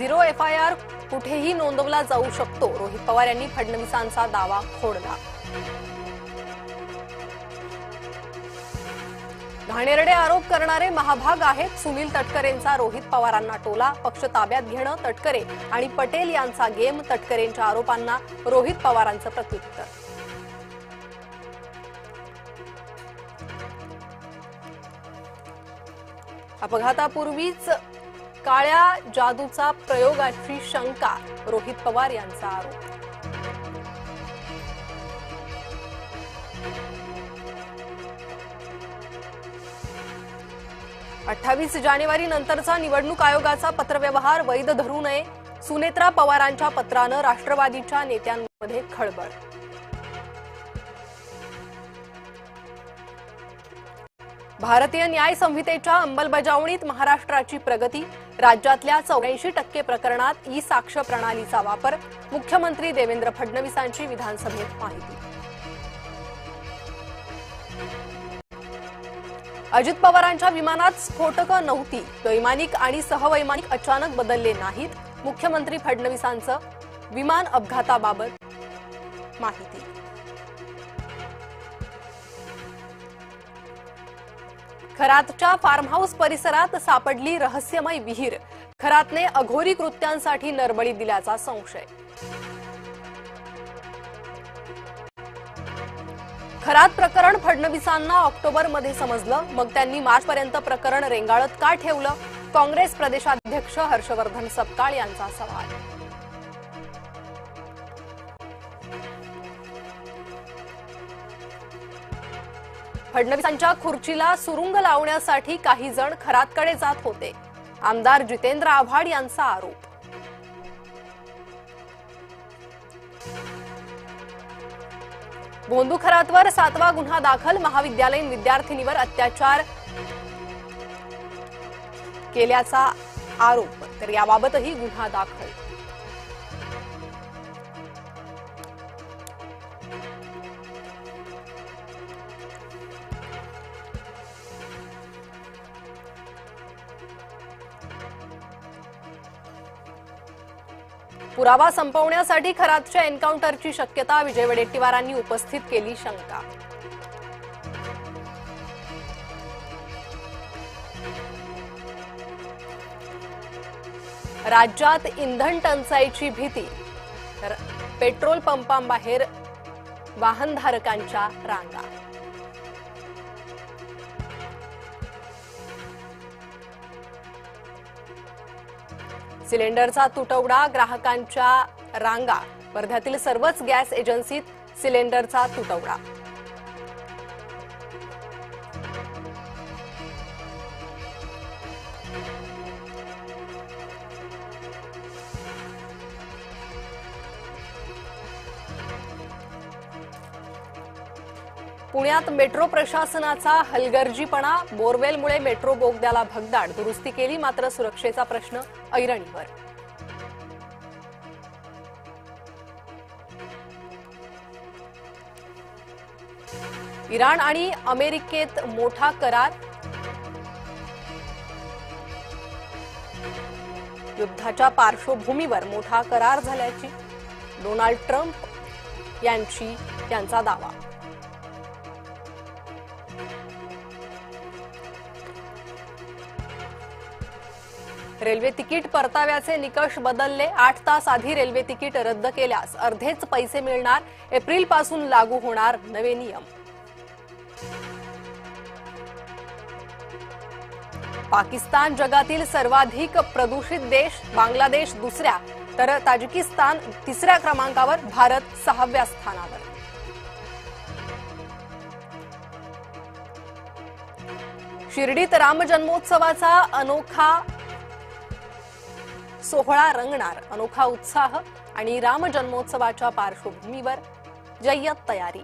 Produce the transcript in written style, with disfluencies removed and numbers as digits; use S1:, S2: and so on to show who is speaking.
S1: Zero FIR कुठेही नोंदवला जाऊ शकतो, रोहित पवार यांनी फडणवीसांचा दावा खोडला. घाणेरडे आरोप करणारे महाभाग आहेत, सुनील तटकरेंचा रोहित पवारांना टोला. पक्ष ताब्यात घेणं तटकरे आणि पटेल यांचा गेम. तटकरेंच्या आरोपांना रोहित पवारांचं प्रत्युत्तर. अपघातापूर्वीच काळ्या जादूचा प्रयोगाची शंका, रोहित पवार यांचा आरोप. अठ्ठावीस जानेवारी नंतरचा निवडणूक आयोगाचा पत्रव्यवहार वैध धरू नये, सुनेत्रा पवारांच्या पत्रानं राष्ट्रवादीच्या नेत्यांमध्ये खळबळ. भारतीय न्याय संहितेच्या अंमलबजावणीत महाराष्ट्राची प्रगती. राज्यातल्या 84% प्रकरणात ई-साक्ष प्रणालीचा वापर. मुख्यमंत्री देवेंद्र फडणवीसांची विधानसभेत माहिती. अजित पवारांच्या विमानात स्फोटकं नव्हती, वैमानिक आणि सहवैमानिक अचानक बदलले नाहीत. मुख्यमंत्री फडणवीसांचं विमान अपघाताबाबत माहिती. खरातच्या फार्म हाऊस परिसरात सापडली रहस्यमय विहीर. खरातने अघोरी कृत्यांसाठी नरबळी दिल्याचा संशय. खरात प्रकरण फडणवीसांना ऑक्टोबरमध्ये समजलं, मग त्यांनी मार्चपर्यंत प्रकरण रेंगाळत का ठेवलं? काँग्रेस प्रदेशाध्यक्ष हर्षवर्धन सपकाळ यांचा सवाल. फडणवीसांच्या खुर्चीला सुरुंग लावण्यासाठी काही जण खरातकडे जात होते, आमदार जितेंद्र आव्हाड यांचा आरोप. भोंदू खरातवर 7वा गुन्हा दाखल. महाविद्यालयीन विद्यार्थिनीवर अत्याचार केल्याचा आरोप, तर याबाबतही गुन्हा दाखल. पुरावा संपवण्यासाठी खरातच्या एन्काउंटरची शक्यता. विजय वडेट्टीवारांनी उपस्थित केली शंका. राज्यात इंधन टंचाईची भीती, तर पेट्रोल पंपांबाहेर वाहनधारकांच्या रांगा. सिलेंडरचा तुटवडा, ग्राहकांच्या रांगा. वर्ध्यातील सर्वच गॅस एजन्सीत सिलेंडरचा तुटवडा. पुण्यात मेट्रो प्रशासनाचा हलगर्जीपणा. बोरवेलमुळे मेट्रो बोगद्याला भगदाड. दुरुस्ती केली, मात्र सुरक्षेचा प्रश्न ऐरणीवर. इराण आणि अमेरिकेत मोठा करार. युद्धाच्या पार्श्वभूमीवर मोठा करार झाल्याची डोनाल्ड ट्रम्प यांचा दावा. रेल्वे तिकीट परताव्याचे निकष बदलले. 8 तास आधी रेल्वे तिकीट रद्द केल्यास अर्धेच पैसे मिळणार. एप्रिलपासून लागू होणार नवे नियम. पाकिस्तान जगातील सर्वाधिक प्रदूषित देश. बांगलादेश दुसऱ्या तर ताजिकिस्तान तिसऱ्या क्रमांकावर. भारत 6व्या स्थानावर. शिर्डीत राम जन्मोत्सवाचा अनोखा सोहळा रंगणार. अनोखा उत्साह आणि राम जन्मोत्सवाच्या पार्श्वभूमीवर जय्यत तयारी.